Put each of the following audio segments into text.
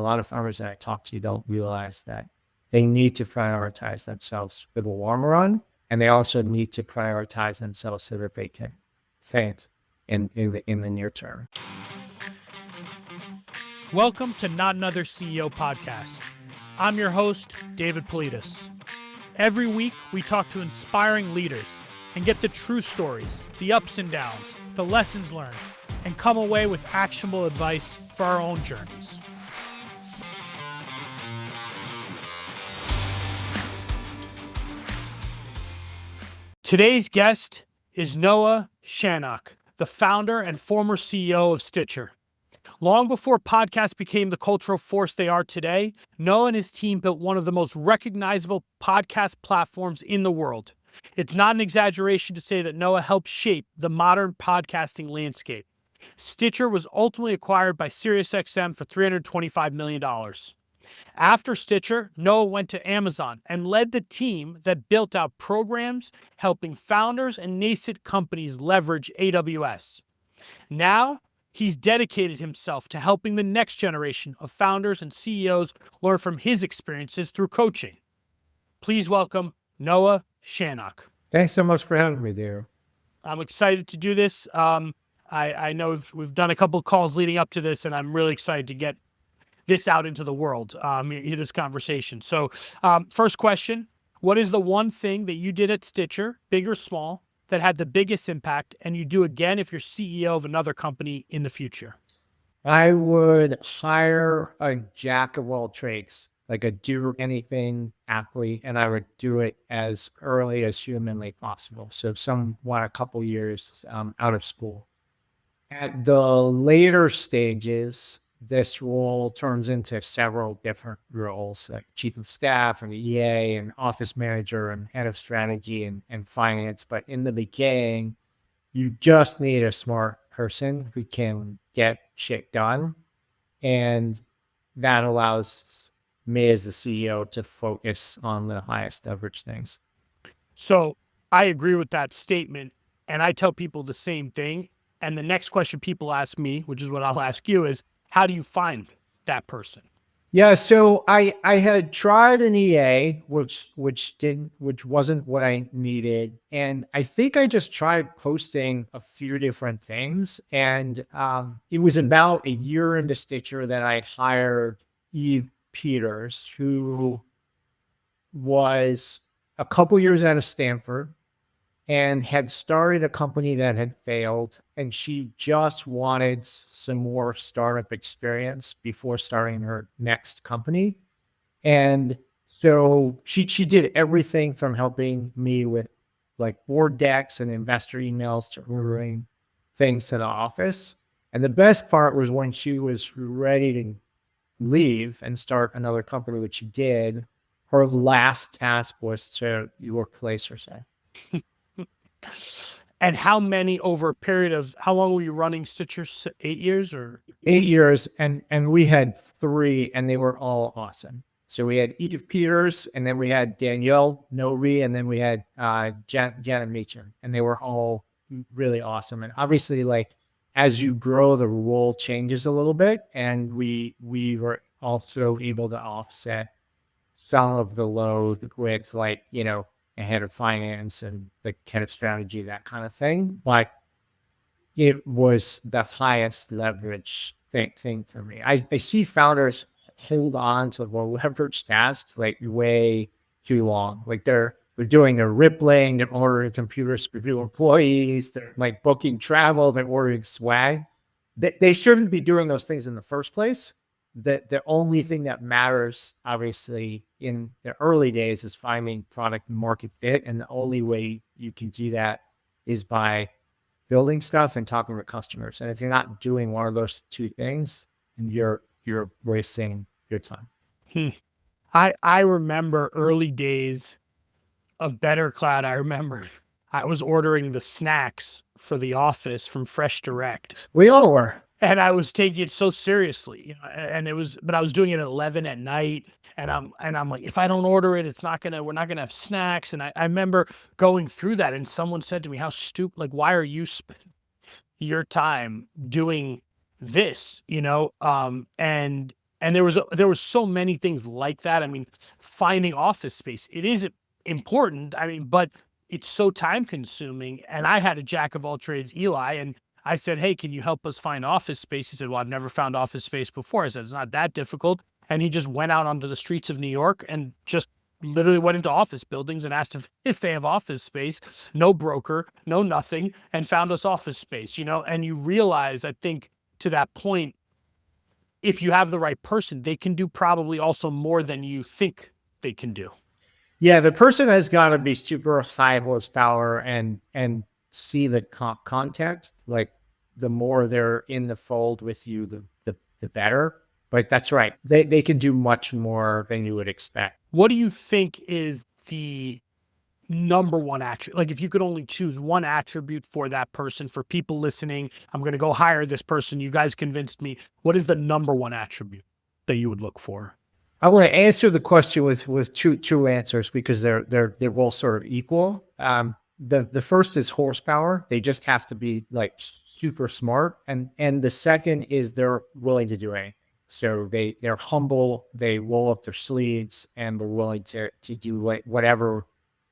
A lot of farmers that I talk to don't realize that they need to prioritize themselves for the long run, and they also need to prioritize themselves so that they can think in the near term. Welcome to Not Another CEO podcast. I'm your host, David Politis. Every week, we talk to inspiring leaders and get the true stories, the ups and downs, the lessons learned, and come away with actionable advice for our own journeys. Today's guest is Noah Shanok, the founder and former CEO of Stitcher. Long before podcasts became the cultural force they are today, Noah and his team built one of the most recognizable podcast platforms in the world. It's not an exaggeration to say that Noah helped shape the modern podcasting landscape. Stitcher was ultimately acquired by SiriusXM for $325 million. After Stitcher, Noah went to Amazon and led the team that built out programs helping founders and nascent companies leverage AWS. Now, he's dedicated himself to helping the next generation of founders and CEOs learn from his experiences through coaching. Please welcome Noah Shanok. Thanks so much for having me there. I'm excited to do this. I know we've done a couple of calls leading up to this, and I'm really excited to get this out into the world, in this conversation. So first question, what is the one thing that you did at Stitcher, big or small, that had the biggest impact and you do again if you're CEO of another company in the future? I would hire a jack of all trades, like a do-anything athlete, and I would do it as early as humanly possible. So someone a couple years out of school. At the later stages, this role turns into several different roles, like chief of staff and EA and office manager and head of strategy and finance. But in the beginning, you just need a smart person who can get shit done. And that allows me as the CEO to focus on the highest leverage things. So I agree with that statement. And I tell people the same thing. And the next question people ask me, which is what I'll ask you, is how do you find that person? Yeah, so I had tried an EA, which wasn't what I needed, and I think I just tried posting a few different things, and it was about a year into Stitcher that I hired Eve Peters, who was a couple years out of Stanford and had started a company that had failed, and she just wanted some more startup experience before starting her next company. And so she did everything from helping me with like board decks and investor emails to ordering things to the office. And the best part was when she was ready to leave and start another company, which she did, her last task was to replace herself. And how many over a period of, how long were you running Stitcher? 8 years or? 8 years. And we had 3 and they were all awesome. So we had Edith Peters, and then we had Danielle Nori, and then we had Janet Meacham, and they were all really awesome. And obviously, like, as you grow, the role changes a little bit, and we were also able to offset some of the load with, like, a head of finance and the head of strategy, that kind of thing. But it was the highest leverage thing for me. I see founders hold on to leverage tasks like way too long. Like they're doing their rippling, they're ordering computers for new employees, they're like booking travel, they're ordering swag. They shouldn't be doing those things in the first place. The only thing that matters, obviously, in the early days is finding product market fit. And the only way you can do that is by building stuff and talking with customers. And if you're not doing one of those two things, you're wasting your time. I remember early days of Better Cloud. I remember I was ordering the snacks for the office from Fresh Direct. We all were. And I was taking it so seriously, but I was doing it at 11 at night. And I'm like, if I don't order it, we're not gonna have snacks. And I remember going through that, and someone said to me, how stupid, like, why are you spending your time doing this? And And there was so many things like that. I mean, finding office space, it is important. I mean, but it's so time consuming. And I had a jack of all trades, Eli, and I said, "Hey, can you help us find office space?" He said, "Well, I've never found office space before." I said, "It's not that difficult." And he just went out onto the streets of New York and just literally went into office buildings and asked if they have office space, no broker, no nothing, and found us office space, and you realize, I think, to that point, if you have the right person, they can do probably also more than you think they can do. Yeah, the person has got to be super high horsepower and see the context. Like the more they're in the fold with you, the better. But that's right. They can do much more than you would expect. What do you think is the number one attribute? Like, if you could only choose one attribute for that person, for people listening, I'm going to go hire this person. You guys convinced me. What is the number one attribute that you would look for? I want to answer the question with two answers because they're both sort of equal. The first is horsepower. They just have to be like super smart, and the second is they're willing to do anything. So they're humble. They roll up their sleeves and they're willing to do whatever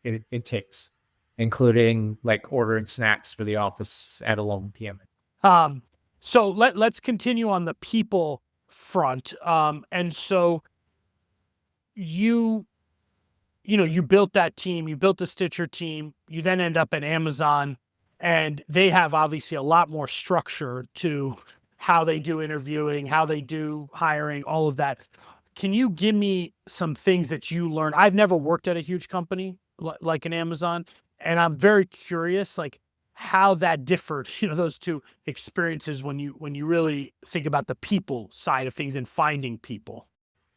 it takes, including like ordering snacks for the office at 11 p.m. So let's continue on the people front. And so you built that team, you built the Stitcher team, you then end up at Amazon, and they have obviously a lot more structure to how they do interviewing, how they do hiring, all of that. Can you give me some things that you learned? I've never worked at a huge company like an Amazon, and I'm very curious, like, how that differed, those two experiences when you really think about the people side of things and finding people.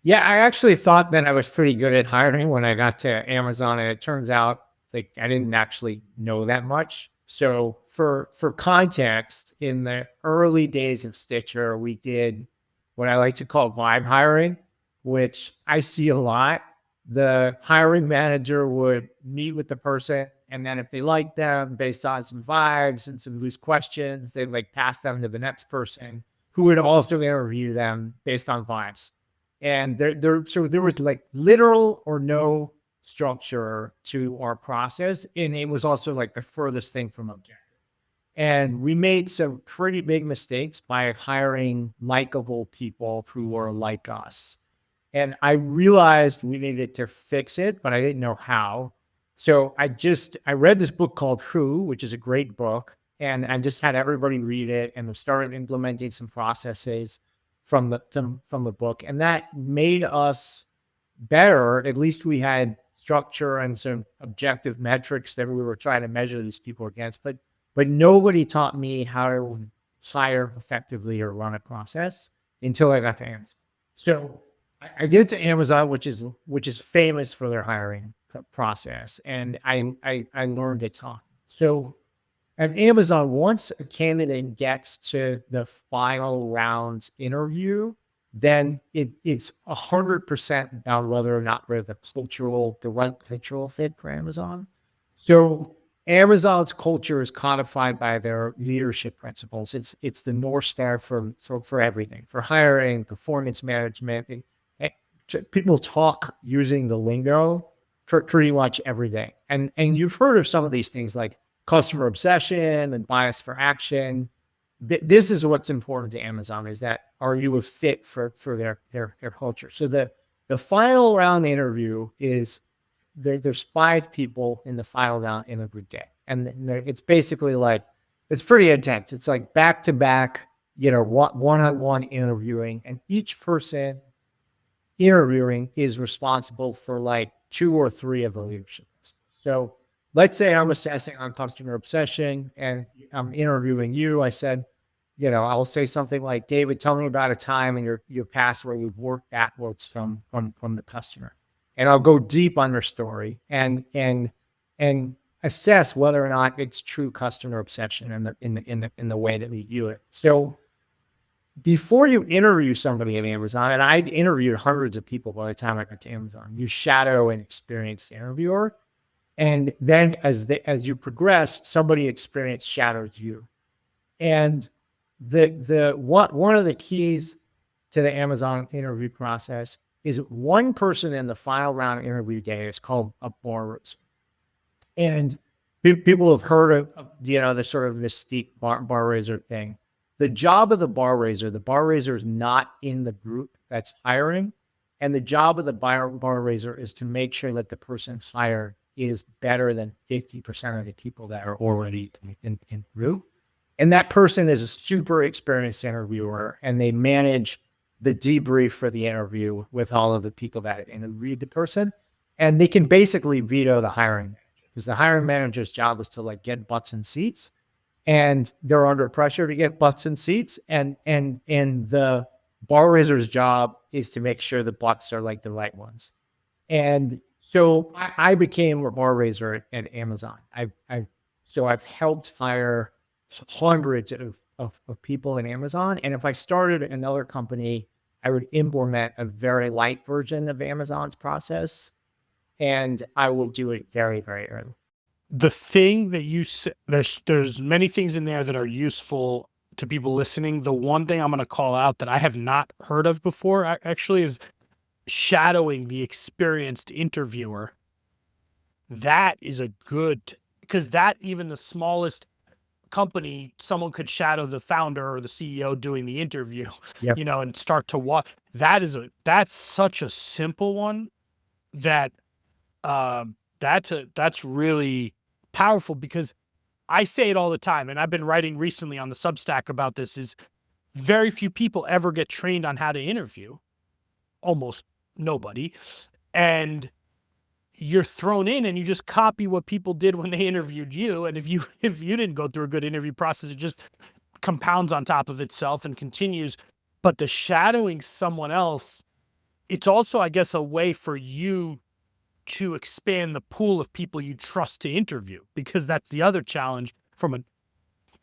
Yeah, I actually thought that I was pretty good at hiring when I got to Amazon, and it turns out like I didn't actually know that much. So for context, in the early days of Stitcher, we did what I like to call vibe hiring, which I see a lot. The hiring manager would meet with the person, and then if they liked them based on some vibes and some loose questions, they'd like pass them to the next person who would also interview them based on vibes. And so there was like literal or no structure to our process. And it was also like the furthest thing from objective. And we made some pretty big mistakes by hiring likable people who were like us. And I realized we needed to fix it, but I didn't know how. So I read this book called Who, which is a great book. And I just had everybody read it and we started implementing some processes from the book, and that made us better. At least we had structure and some objective metrics that we were trying to measure these people against. But nobody taught me how to hire effectively or run a process until I got to Amazon. So I get to Amazon, which is famous for their hiring process, and I learned a ton. So at Amazon, once a candidate gets to the final round interview, then it's 100% about whether or not we're the right cultural fit for Amazon. So Amazon's culture is codified by their leadership principles. It's the North Star for everything, for hiring, performance management. People talk using the lingo for pretty much everything. And you've heard of some of these things like customer obsession and bias for action. This is what's important to Amazon, is that are you a fit for their culture? So the final round interview is there's 5 people in the final round interview day. And it's basically like, it's pretty intense. It's like back to back, one-on-one interviewing, and each person interviewing is responsible for like 2 or 3 of the leadership. So let's say I'm assessing on customer obsession and I'm interviewing you. I said, I'll say something like, David, tell me about a time in your past where you've worked backwards from the customer. And I'll go deep on their story and assess whether or not it's true customer obsession in the way that we view it. So before you interview somebody at Amazon, and I interviewed hundreds of people by the time I got to Amazon, you shadow an experienced interviewer. And then as you progress, somebody experienced shadows you. And one of the keys to the Amazon interview process is one person in the final round interview day is called a bar raiser. And people have heard of, the sort of mystique bar raiser thing. The job of the bar raiser is not in the group that's hiring. And the job of the bar raiser is to make sure that the person hired is better than 50% of the people that are already in group. And that person is a super experienced interviewer, and they manage the debrief for the interview with all of the people that interviewed the person. And they can basically veto the hiring manager, because the hiring manager's job is to like get butts in seats, and they're under pressure to get butts in seats. And the bar raiser's job is to make sure the butts are like the right ones. And so I became a bar raiser at Amazon. I've helped hire hundreds of people in Amazon. And if I started another company, I would implement a very light version of Amazon's process, and I will do it very, very early. The thing that you said, there's many things in there that are useful to people listening. The one thing I'm going to call out that I have not heard of before actually is shadowing the experienced interviewer. That is a good, because that even the smallest company, someone could shadow the founder or the CEO doing the interview, Yep. and start to watch. That's such a simple one that that's really powerful, because I say it all the time, and I've been writing recently on the Substack about this, is very few people ever get trained on how to interview. Almost nobody. And you're thrown in and you just copy what people did when they interviewed you. And if you didn't go through a good interview process, it just compounds on top of itself and continues. But the shadowing someone else, it's also, I guess, a way for you to expand the pool of people you trust to interview, because that's the other challenge from a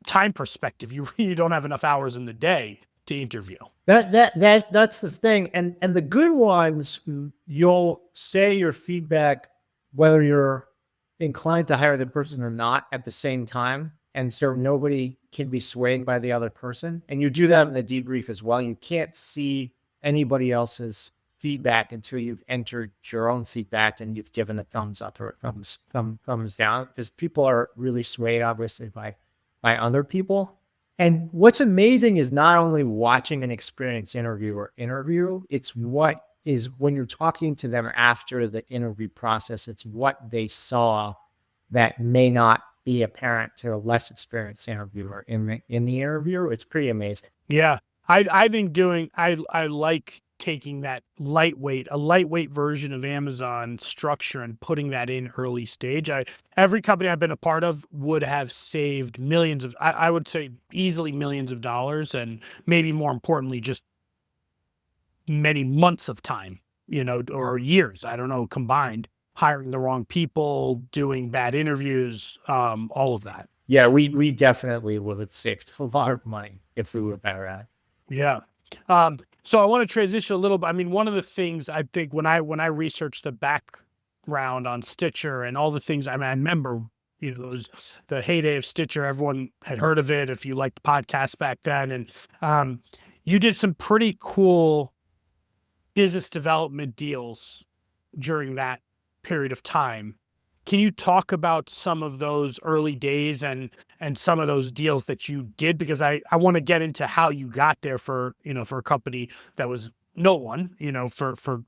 time perspective. You really don't have enough hours in the day to interview. That's the thing. And the good ones, you'll say your feedback, whether you're inclined to hire the person or not, at the same time. And so nobody can be swayed by the other person. And you do that in the debrief as well. You can't see anybody else's feedback until you've entered your own feedback and you've given a thumbs up or a thumbs down, because people are really swayed, obviously, by other people. And what's amazing is not only watching an experienced interviewer interview, it's what is when you're talking to them after the interview process, it's what they saw that may not be apparent to a less experienced interviewer in the interview. It's pretty amazing. Yeah. I've been doing, I like taking that a lightweight version of Amazon structure and putting that in early stage. Every company I've been a part of would have saved millions of, I would say easily millions of dollars, and maybe more importantly, just many months of time, or years, I don't know, combined, hiring the wrong people, doing bad interviews, all of that. Yeah, we definitely would have saved a lot of money if we were better at it. Yeah. So I want to transition a little bit. I mean, one of the things I think when I researched the background on Stitcher and all the things, I remember, the heyday of Stitcher, everyone had heard of it if you liked the podcast back then. And you did some pretty cool business development deals during that period of time. Can you talk about some of those early days and some of those deals that you did? Because I want to get into how you got there for a company that was no one, for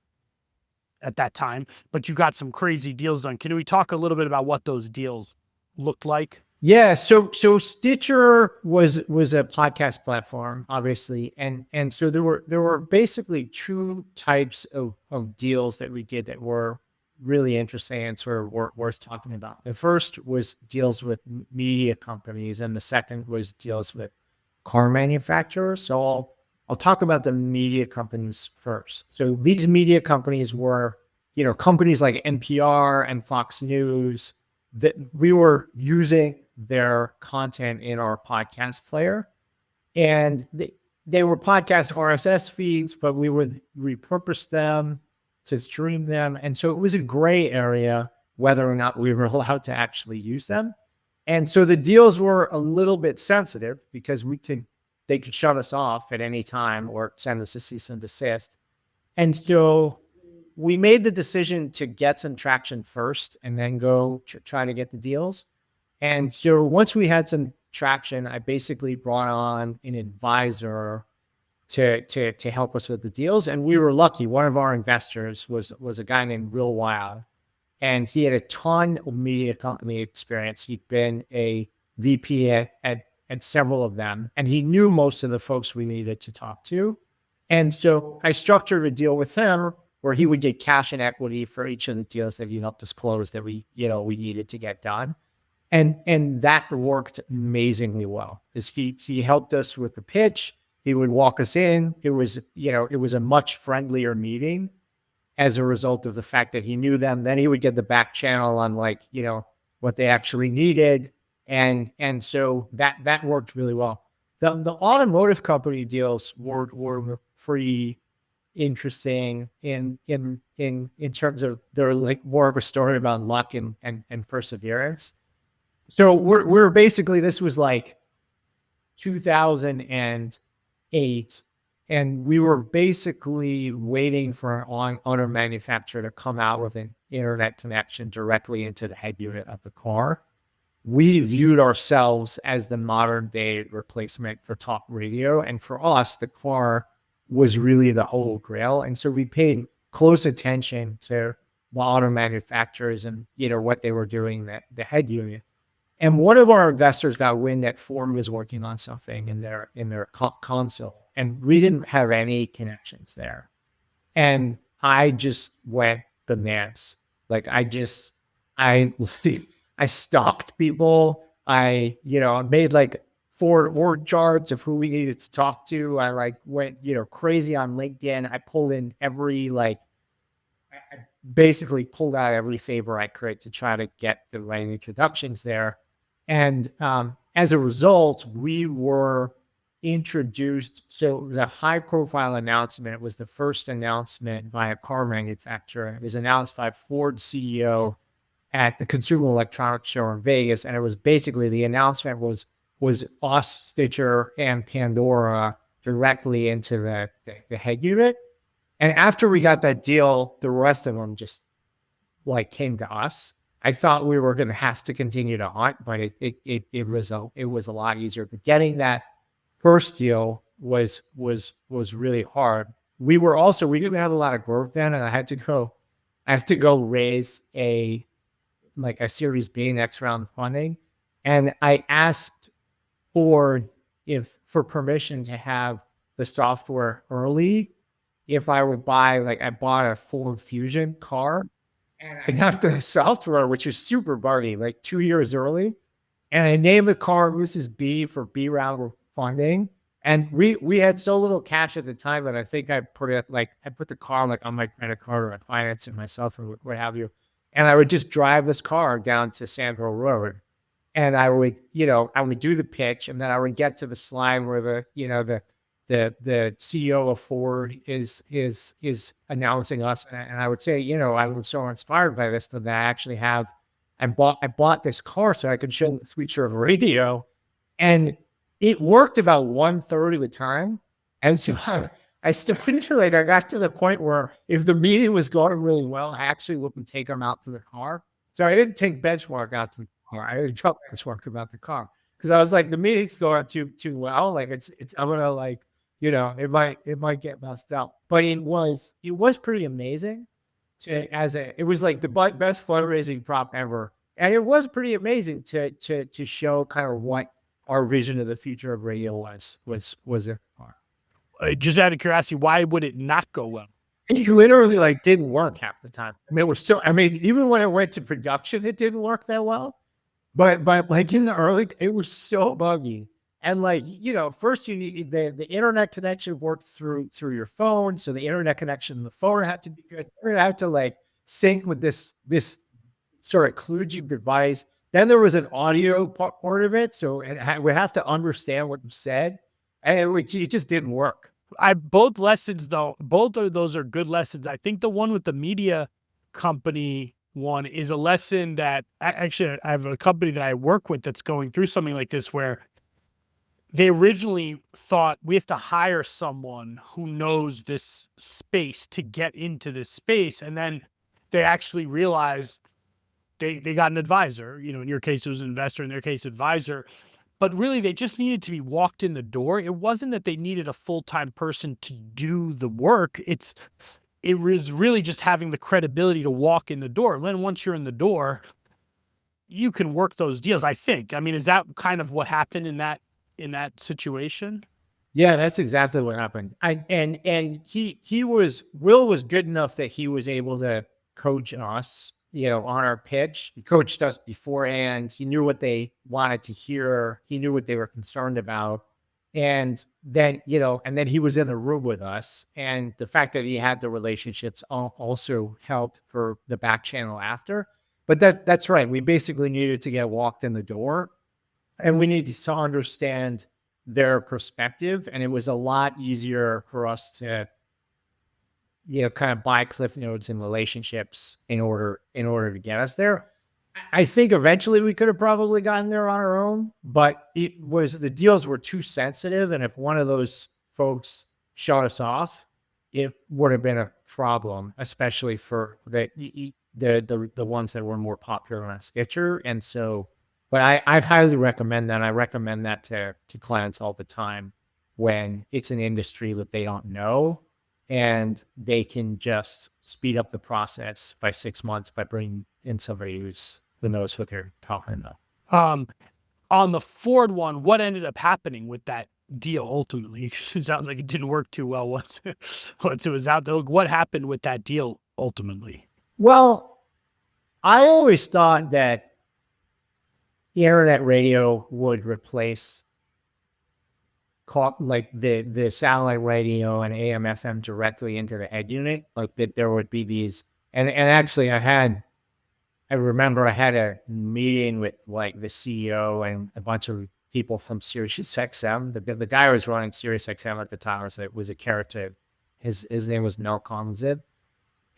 at that time, but you got some crazy deals done. Can we talk a little bit about what those deals looked like? Yeah. So Stitcher was a podcast platform, obviously. And so there were basically two types of deals that we did that were really interesting and sort of worth talking about. The first was deals with media companies, and the second was deals with car manufacturers. So I'll talk about the media companies first. So these media companies were, companies like NPR and Fox News, that we were using their content in our podcast player. And they were podcast RSS feeds, but we would repurpose them to stream them. And so it was a gray area whether or not we were allowed to actually use them. And so the deals were a little bit sensitive because we could they could shut us off at any time or send us a cease and desist. And so we made the decision to get some traction first and then go try to get the deals. And so once we had some traction, I basically brought on an advisor to help us with the deals. And we were lucky. One of our investors was a guy named Real Wild, and he had a ton of media company experience. He'd been a VP at several of them, and he knew most of the folks we needed to talk to. And so I structured a deal with him where he would get cash and equity for each of the deals that he helped us close that we needed to get done. And that worked amazingly well. He helped us with the pitch. He would walk us in. It was a much friendlier meeting as a result of the fact that he knew them. Then he would get the back channel on what they actually needed. And so that worked really well. The automotive company deals were pretty interesting in terms of they're like more of a story about luck and perseverance. So we're basically, this was like 2008, and we were basically waiting for an auto manufacturer to come out with an internet connection directly into the head unit of the car. We viewed ourselves as the modern day replacement for talk radio. And for us, the car was really the holy grail. And so we paid close attention to the auto manufacturers and, what they were doing, the head unit. And one of our investors got wind that Ford was working on something in their console, and we didn't have any connections there. And I just went bananas. Like I stalked people. I made like 4 org charts of who we needed to talk to. I went, crazy on LinkedIn. I pulled in I basically pulled out every favor I could to try to get the right introductions there. And as a result, we were introduced. So it was a high profile announcement. It was the first announcement by a car manufacturer. It was announced by Ford's CEO at the Consumer Electronics Show in Vegas. And it was basically, the announcement was us, Stitcher, and Pandora directly into the head unit. And after we got that deal, the rest of them just came to us. I thought we were going to have to continue to hunt, but it was a lot easier. But getting that first deal was really hard. We didn't have a lot of growth then, and I had to go raise a Series B next round of funding, and I asked for permission to have the software early. If I would buy, I bought a Ford Fusion car, and I got the software, which is super buggy, 2 years early. And I named the car Mrs. B for B round funding. And we had so little cash at the time that I think I put the car on my credit card, or I financed it myself, or what have you. And I would just drive this car down to Sandhill Road. And I would do the pitch, and then I would get to the slide where the CEO of Ford is announcing us, and I would say, I was so inspired by this that I bought this car so I could show the future of radio, and it worked about 1/3 of the time. And so I stipulated, I got to the point where if the meeting was going really well, I actually wouldn't take them out to the car. So I didn't take benchmark out to the car. I didn't talk benchmark about the car, because I was like, the meeting's going too well. I'm gonna it might get messed up. But it was pretty amazing. It was like the best fundraising prop ever, and it was pretty amazing to show kind of what our vision of the future of radio was in the car. Just out of curiosity, why would it not go well? It literally didn't work half the time. Even when it went to production, it didn't work that well. But in the early, it was so buggy. And first you need the internet connection worked through your phone. So the internet connection in the phone had to be good. It had to sync with this sort of kludgy device. Then there was an audio part of it. So we have to understand what you said. And it just didn't work. Both lessons, though, both of those are good lessons. I think the one with the media company one is a lesson that I have a company that I work with that's going through something like this, where they originally thought we have to hire someone who knows this space to get into this space. And then they actually realized they got an advisor. In your case, it was an investor, in their case, advisor. But really, they just needed to be walked in the door. It wasn't that they needed a full-time person to do the work. It was really just having the credibility to walk in the door. And then once you're in the door, you can work those deals, I think. I mean, is that kind of what happened in that situation? Yeah, that's exactly what happened. Will was good enough that he was able to coach us, on our pitch. He coached us beforehand. He knew what they wanted to hear. He knew what they were concerned about. And then, he was in the room with us. And the fact that he had the relationships also helped for the back channel after. But that's right. We basically needed to get walked in the door, and we needed to understand their perspective. And it was a lot easier for us to, kind of buy cliff notes and relationships in order to get us there. I think eventually we could have probably gotten there on our own, but the deals were too sensitive. And if one of those folks shut us off, it would have been a problem, especially for the ones that were more popular on Stitcher. And so, but I'd highly recommend that. I recommend that to clients all the time when it's an industry that they don't know, and they can just speed up the process by 6 months by bringing in somebody who knows what they're talking about. On the Ford one, what ended up happening with that deal ultimately? It sounds like it didn't work too well once it was out there. What happened with that deal ultimately? Well, I always thought that the internet radio would replace like the satellite radio and AM FM directly into the head unit. Like that there would be these, and actually I remember I had a meeting with like the CEO and a bunch of people from SiriusXM. The guy who was running SiriusXM at the time was a character. His name was Mel Collins.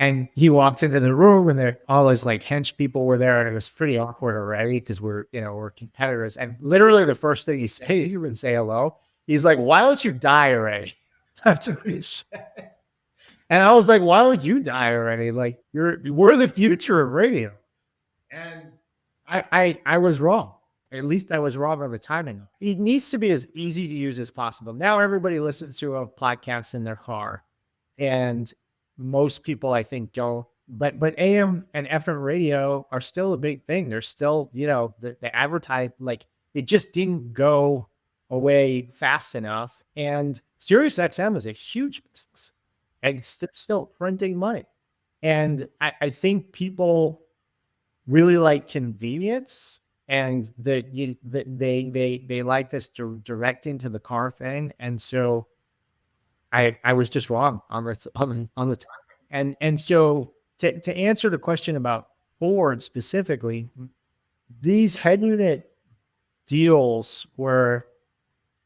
And he walks into the room, and all his like hench people were there, and it was pretty awkward already because we're competitors. And literally the first thing he said, he didn't even say hello. He's like, "Why don't you die already?" That's what he said. And I was like, "Why don't you die already? Like we're the future of radio." And I was wrong. At least I was wrong on the timing. It needs to be as easy to use as possible. Now everybody listens to a podcast in their car, and most people I think don't. But AM and FM radio are still a big thing. They're still, the advertise, like it just didn't go away fast enough. And SiriusXM is a huge business, and it's still printing money. And I think people really like convenience, and they like this direct into the car thing. And so I was just wrong on the time. And so to answer the question about Ford specifically, these head unit deals were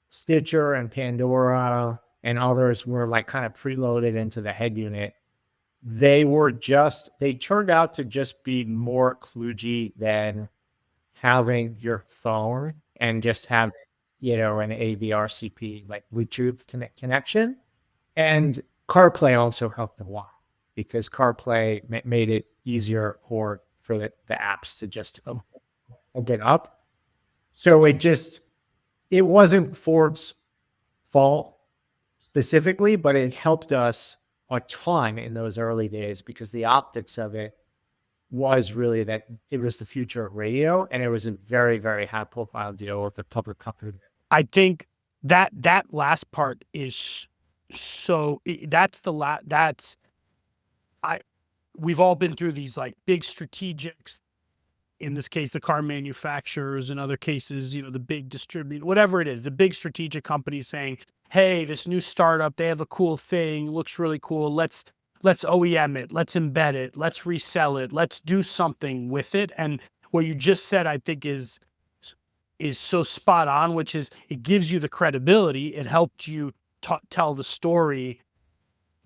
Stitcher and Pandora and others were like kind of preloaded into the head unit. They turned out to just be more kludgy than having your phone and just have, an AVRCP, like Bluetooth connection. And CarPlay also helped a lot because CarPlay made it easier for the apps to just get up. So it wasn't Ford's fault specifically, but it helped us a ton in those early days because the optics of it was really that it was the future of radio, and it was a very, very high profile deal with a public company. I think that last part is we've all been through these like big strategics, in this case the car manufacturers, in other cases the big distributor, whatever it is, the big strategic companies saying, hey, this new startup, they have a cool thing, looks really cool, let's OEM it, let's embed it, let's resell it, let's do something with it. And what you just said, I think is so spot on, which is it gives you the credibility, it helped you tell the story.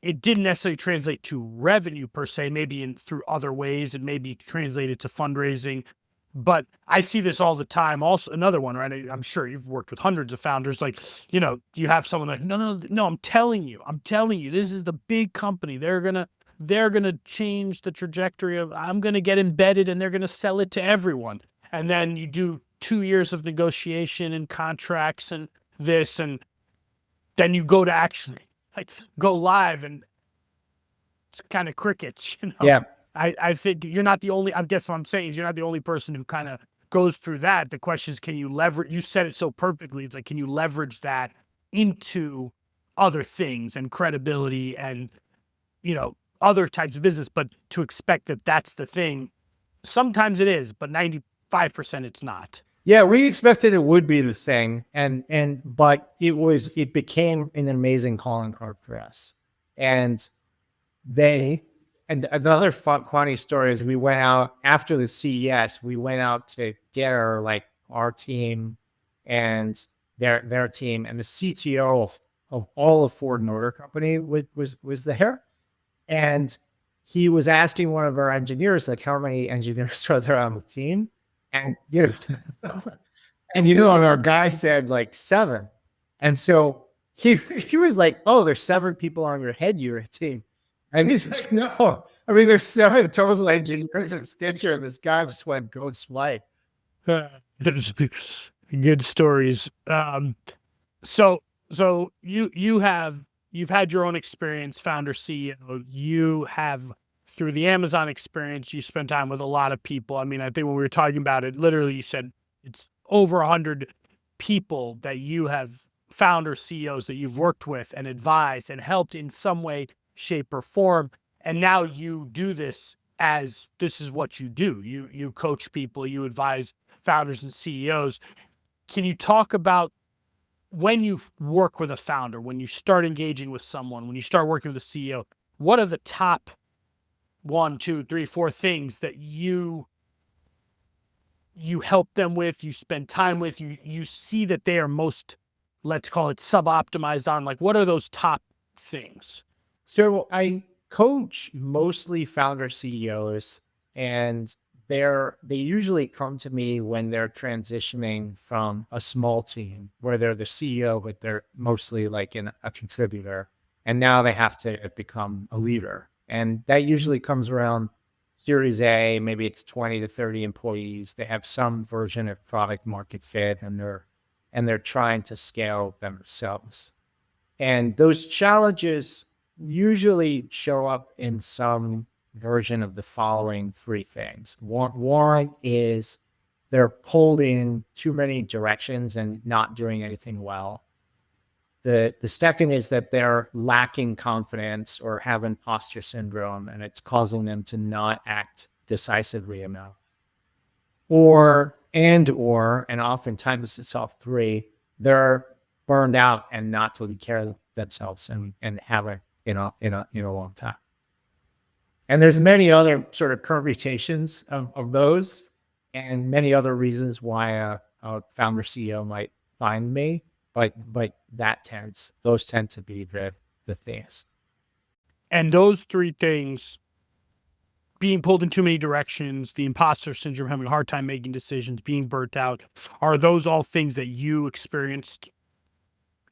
It didn't necessarily translate to revenue per se, maybe through other ways, and maybe translated to fundraising. But I see this all the time. Also, another one, right? I'm sure you've worked with hundreds of founders. Like, you have someone like, no, I'm telling you, this is the big company. They're gonna change the trajectory of. I'm gonna get embedded, and they're gonna sell it to everyone. And then you do 2 years of negotiation and contracts and this, and then you go to actually like go live, and it's kind of crickets. Yeah. I think you're not the only. I guess what I'm saying is you're not the only person who kind of goes through that. The question is, can you leverage? You said it so perfectly. It's like, can you leverage that into other things and credibility and other types of business? But to expect that that's the thing, sometimes it is, but 95% it's not. Yeah, we expected it would be the thing, but it became an amazing calling card for us. And another funny story is we went out after the CES, we went out to dinner, like our team and their team, and the CTO of all of Ford Motor Company was there. And he was asking one of our engineers, like, how many engineers are there on the team? And and our guy said like 7. And so he was like, oh, there's 7 people on your head, you're a team. And he's like, no, I mean, there's 7 total engineers in Stitcher, and this guy just went ghost white. There's good stories. So you've had your own experience, founder, CEO. You have, through the Amazon experience, you spent time with a lot of people. I mean, I think when we were talking about it, literally you said it's over 100 people that you have, founder, CEOs that you've worked with and advised and helped in some way, shape, or form. And now you do this as this is what you do. You coach people, you advise founders and CEOs. Can you talk about when you work with a founder, when you start engaging with someone, when you start working with a CEO, what are the top 1, 2, 3, 4 things that you help them with, you spend time with, you see that they are most, let's call it, sub-optimized on? Like, what are those top things? So I coach mostly founder CEOs, and they usually come to me when they're transitioning from a small team where they're the CEO, but they're mostly like a contributor. And now they have to become a leader. And that usually comes around Series A, maybe it's 20 to 30 employees. They have some version of product market fit, and they're trying to scale themselves. And those challenges usually show up in some version of the following 3 things. One is they're pulled in too many directions and not doing anything well. The second is that they're lacking confidence or have imposter syndrome, and it's causing them to not act decisively enough. And oftentimes it's all 3, they're burned out and not taking care of themselves and haven't in a long time. And there's many other sort of permutations of those, and many other reasons why a founder CEO might find me, but those tend to be the things. And those 3 things, being pulled in too many directions, the imposter syndrome, having a hard time making decisions, being burnt out, are those all things that you experienced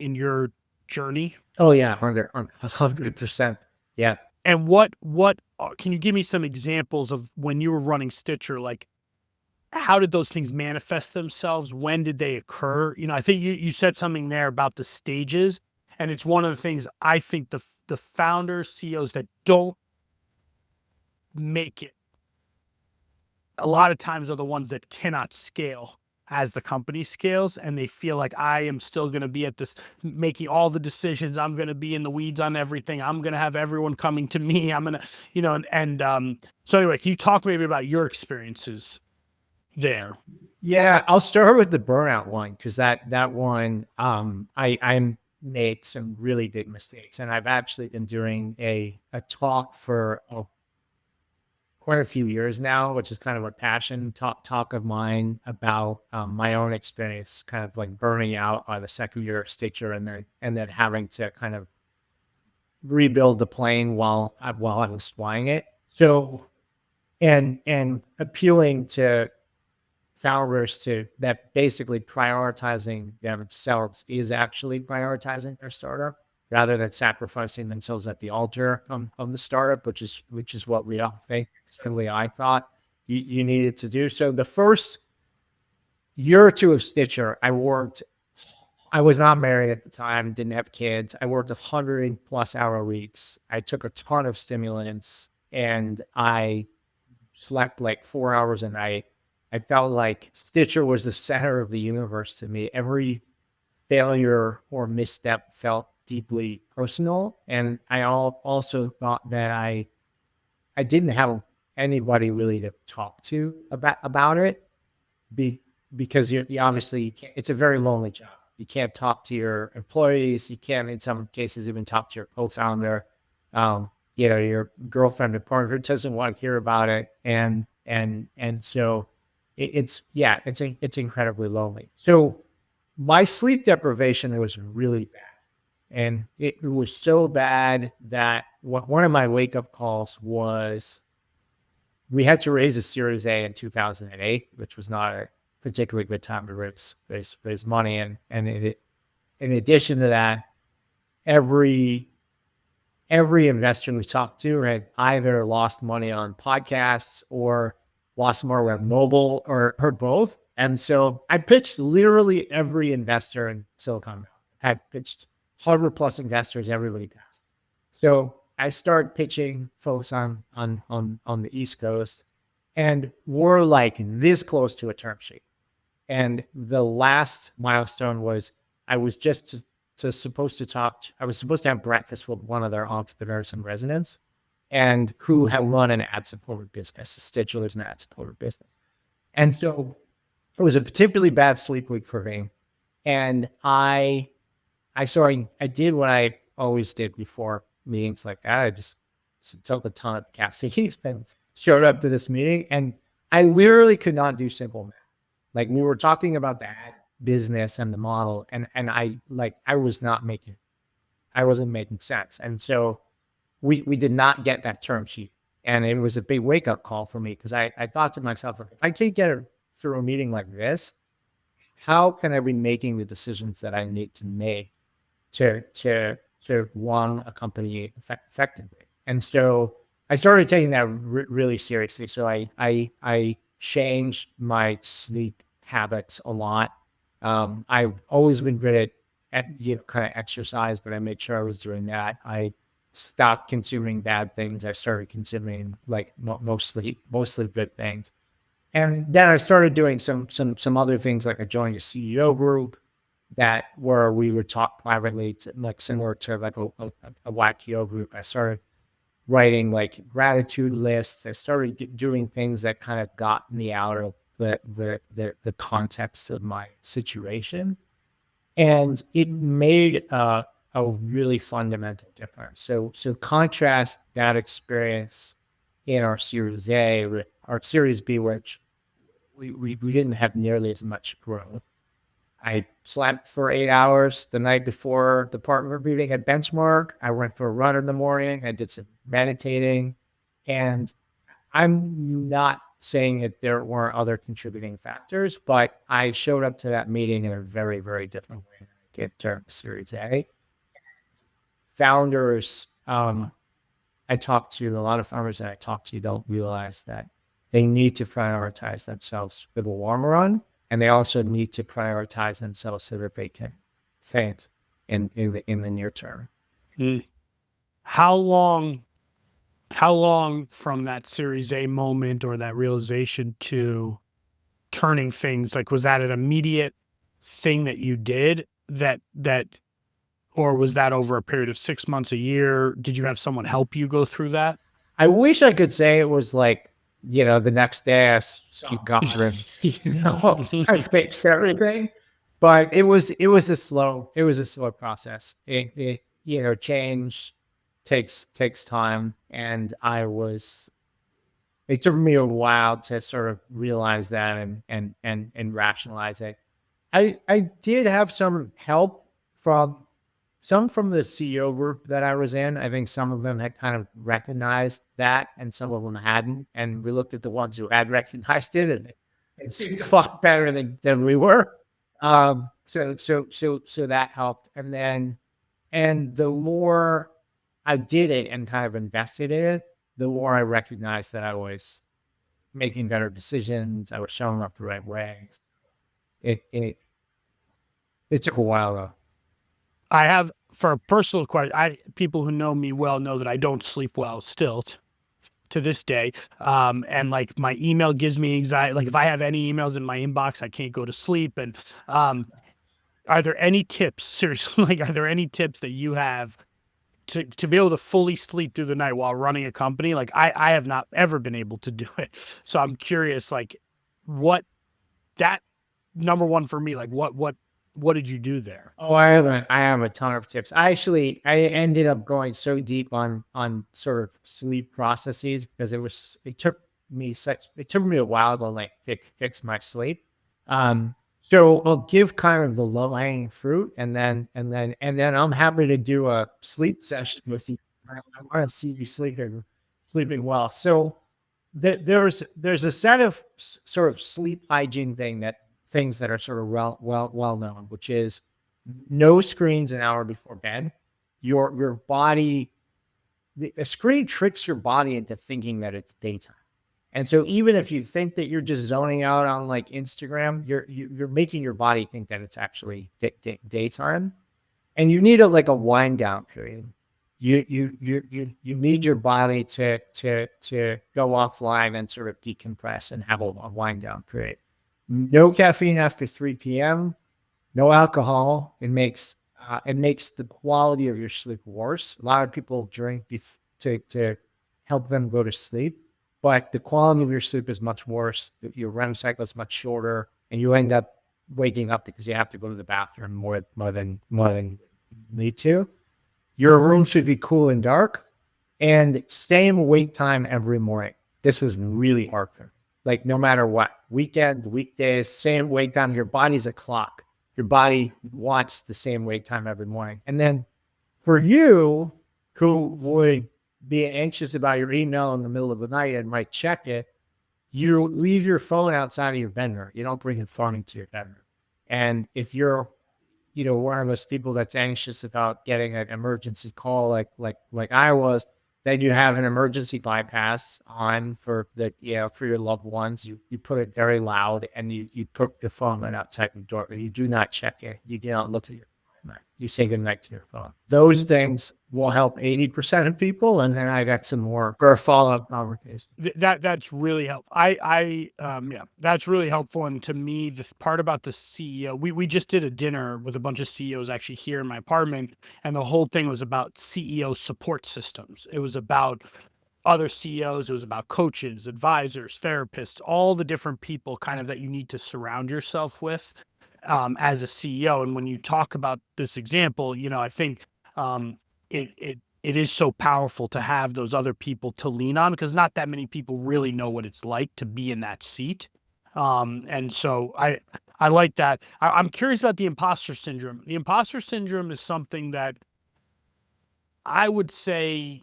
in your journey? Oh yeah, 100%. Yeah. And what can you give me some examples of when you were running Stitcher? Like, how did those things manifest themselves? When did they occur? I think you said something there about the stages, and it's one of the things I think the founders, CEOs that don't make it a lot of times are the ones that cannot scale as the company scales, and they feel like, I am still going to be at this, making all the decisions. I'm going to be in the weeds on everything. I'm going to have everyone coming to me. I'm going to, so anyway, can you talk maybe about your experiences there? Yeah, I'll start with the burnout one, because that one, I made some really big mistakes, and I've actually been doing a talk for quite a few years now, which is kind of a passion talk of mine about my own experience, kind of like burning out by the second year of Stitcher, and then having to kind of rebuild the plane while I was flying it. So, and appealing to founders that basically prioritizing themselves is actually prioritizing their startup rather than sacrificing themselves at the altar of the startup, which is what we all think. Certainly, I thought you needed to do. So the first year or two of Stitcher, I was not married at the time, didn't have kids. I worked 100+ hour weeks. I took a ton of stimulants and I slept like 4 hours a night. I felt like Stitcher was the center of the universe to me. Every failure or misstep felt deeply personal. And I also thought that I didn't have anybody really to talk to about it because you obviously you can't, it's a very lonely job. You can't talk to your employees. You can't, in some cases, even talk to your co-founder. Your girlfriend or partner doesn't want to hear about it, and so it's incredibly lonely. So my sleep deprivation was really bad, and it was so bad that one of my wake up calls was we had to raise a Series A in 2008, which was not a particularly good time to raise money. And in addition to that, every investor we talked to had either lost money on podcasts or lost money on mobile or both. And so I pitched literally every investor in Silicon Valley. I pitched 100+ investors, everybody passed. So I started pitching folks on the East Coast, and we're like this close to a term sheet. And the last milestone was I was supposed to have breakfast with one of their entrepreneurs in residence, and who had run an ad-supported business. Stitcher is an ad-supported business. And so it was a particularly bad sleep week for me. And I did what I always did before meetings like that. I just took a ton of caffeine and showed up to this meeting, and I literally could not do simple math. Like, we were talking about the ad business and the model, and I wasn't making sense. And so we did not get that term sheet. And it was a big wake up call for me, because I thought to myself, if I can't get it through a meeting like this, how can I be making the decisions that I need to make to run a company effectively? And so I started taking that really seriously. So I changed my sleep habits a lot. I've always been good at kind of exercise, but I made sure I was doing that. I stopped consuming bad things. I started consuming like mostly good things. And then I started doing some other things, like I joined a CEO group where we would talk privately, like similar to like a YPO group. I started writing like gratitude lists. I started doing things that kind of got me out of the context of my situation, and it made a really fundamental difference. So contrast that experience in our Series A with our Series B, which we didn't have nearly as much growth. I slept for 8 hours the night before the partner meeting at Benchmark. I went for a run in the morning. I did some meditating, and I'm not saying that there weren't other contributing factors, but I showed up to that meeting in a very, very different way than I did during Series A. Founders, I talk to, a lot of founders that I talk to don't realize that they need to prioritize themselves for the long run, and they also need to prioritize themselves so that they can faint in the near term. How long from that Series A moment or that realization to turning things, like, was that an immediate thing that you did that or was that over a period of 6 months, a year? Did you have someone help you go through that? I wish I could say it was like, the next day I keep going, I fix everything, but it was a slow process. Change takes time, and it took me a while to sort of realize that and rationalize it. I did have some help from the CEO group that I was in. I think some of them had kind of recognized that, and some of them hadn't. And we looked at the ones who had recognized it, and it seems far better than we were. So that helped. And the more I did it and kind of invested in it, the more I recognized that I was making better decisions. I was showing up the right way. It it it took a while though. I have for a personal question. People who know me well know that I don't sleep well still to this day. And like my email gives me anxiety. Like if I have any emails in my inbox, I can't go to sleep. And are there any tips? Seriously, like are there any tips that you have to be able to fully sleep through the night while running a company? Like I have not ever been able to do it. So I'm curious, like what that number one for me, like what did you do there? Oh, I have a ton of tips. I ended up going so deep on sort of sleep processes because it took me a while to like fix my sleep. So I'll give kind of the low hanging fruit, and then I'm happy to do a sleep session with you. I want to see you sleeping well. So there's a set of sort of sleep hygiene things that are sort of well known, which is no screens an hour before bed. Your body, a screen tricks your body into thinking that it's daytime. And so even if you think that you're just zoning out on like Instagram, you're making your body think that it's actually daytime. And you need like a wind down period. You need your body to go offline and sort of decompress and have a wind down period. No caffeine after 3 p.m. No alcohol. It makes the quality of your sleep worse. A lot of people drink to help them go to sleep, but the quality of your sleep is much worse. Your REM cycle is much shorter, and you end up waking up because you have to go to the bathroom more than you need to. Your room should be cool and dark, and same wake time every morning. This was really hard for me. Like no matter what, weekend, weekdays, same wake time. Your body's a clock. Your body wants the same wake time every morning. And then for you, who would be anxious about your email in the middle of the night and might check it, you leave your phone outside of your bedroom. You don't bring your phone into your bedroom. And if you're one of those people that's anxious about getting an emergency call like I was, then you have an emergency bypass on for for your loved ones. You put it very loud and you put the phone right outside the door. You do not check it. You do not look at your phone. You say goodnight to your phone. Those things will help 80% of people, and then I got some more for a follow-up conversation. That's really helpful. Yeah, that's really helpful. And to me, the part about the CEO, we just did a dinner with a bunch of CEOs actually here in my apartment, and the whole thing was about CEO support systems. It was about other CEOs, it was about coaches, advisors, therapists, all the different people kind of that you need to surround yourself with as a CEO. And when you talk about this example, I think it is so powerful to have those other people to lean on, because not that many people really know what it's like to be in that seat. And so I like that. I'm curious about the imposter syndrome. The imposter syndrome is something that I would say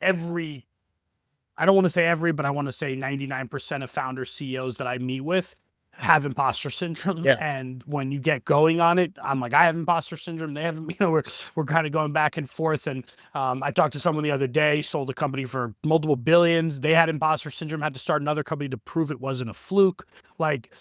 I don't want to say every, but I want to say 99% of founder CEOs that I meet with have imposter syndrome. Yeah. And when you get going on it, I'm like, I have imposter syndrome. They have, we're kind of going back and forth. And I talked to someone the other day, sold a company for multiple billions. They had imposter syndrome, had to start another company to prove it wasn't a fluke. Like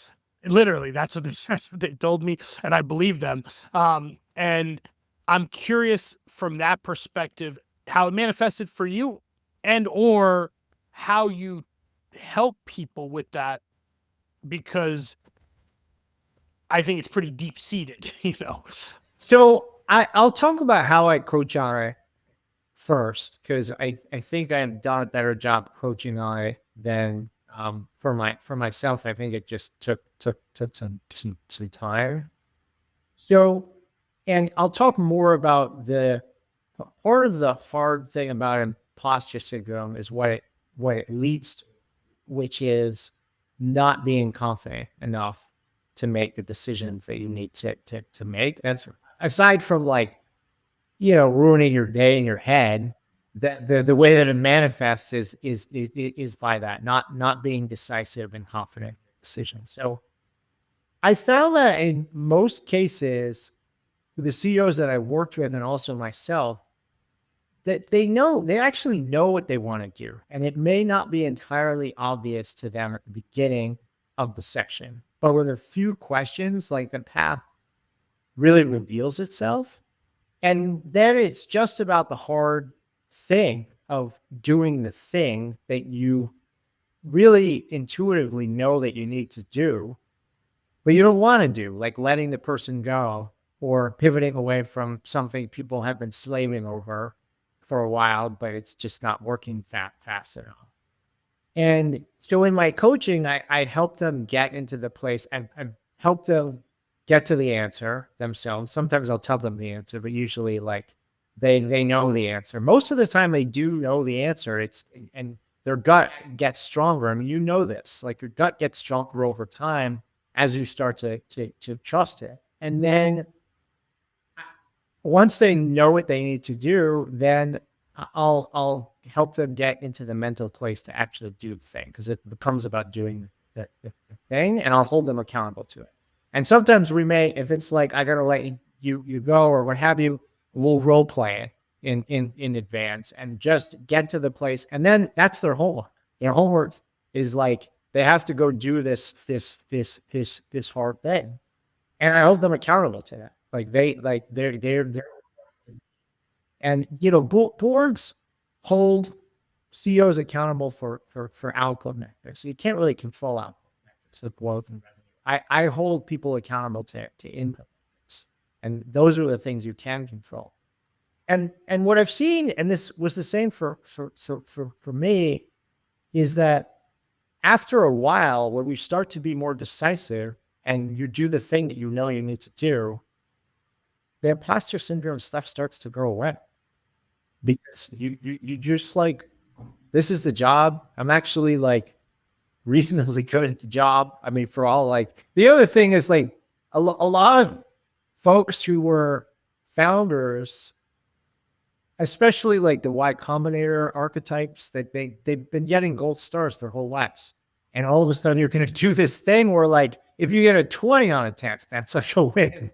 literally, that's what they told me. And I believe them. And I'm curious from that perspective, how it manifested for you, and or how you help people with that, because I think it's pretty deep seated, So I'll talk about how I coach on it first, because I think I've done a better job coaching on it than for myself. I think it just took some time. So, and I'll talk more about the part of the hard thing about imposter syndrome is what it leads to, which is not being confident enough to make the decisions that you need to make. That's aside from ruining your day in your head. The way that it manifests is by that not being decisive and confident. decisions. So I found that in most cases, the CEOs that I worked with and also myself, that they actually know what they want to do. And it may not be entirely obvious to them at the beginning of the section, but with a few questions, like the path really reveals itself. And then it's just about the hard thing of doing the thing that you really intuitively know that you need to do, but you don't want to do, like letting the person go or pivoting away from something people have been slaving over for a while, but it's just not working fast enough. And so in my coaching, I help them get into the place and help them get to the answer themselves. Sometimes I'll tell them the answer, but usually like they know the answer. Most of the time they do know the answer. And their gut gets stronger. I mean, you know this, like your gut gets stronger over time as you start to trust it. And then once they know what they need to do, then I'll help them get into the mental place to actually do the thing, because it becomes about doing the thing, and I'll hold them accountable to it. And sometimes we may, if it's like I gotta let you go or what have you, we'll role play it in advance and just get to the place, and then that's their homework. Their homework is like they have to go do this hard thing, and I hold them accountable to that. Like they're and boards hold CEOs accountable for output metrics. So you can't really control output metrics of growth and revenue. I hold people accountable to input metrics, and those are the things you can control. And what I've seen, and this was the same for me, is that after a while, when we start to be more decisive and you do the thing that you know you need to do, the imposter syndrome stuff starts to go away, because you just like, this is the job. I'm actually like reasonably good at the job. I mean, for all, like, the other thing is like a lot of folks who were founders, especially like the Y Combinator archetypes, that they've been getting gold stars their whole lives. And all of a sudden you're going to do this thing where, like, if you get a 20 on a test, that's such a win.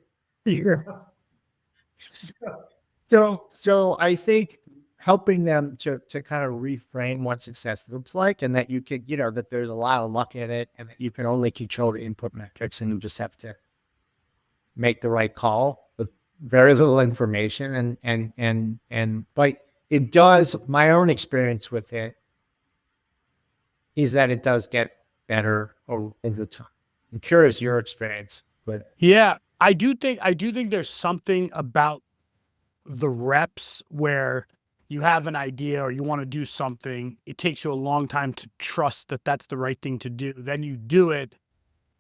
So I think helping them to kind of reframe what success looks like, and that you could, that there's a lot of luck in it, and that you can only control the input metrics, and you just have to make the right call with very little information. But it does, my own experience with it is that it does get better over time. I'm curious your experience with it. Yeah, I do think there's something about the reps where you have an idea or you want to do something. It takes you a long time to trust that that's the right thing to do. Then you do it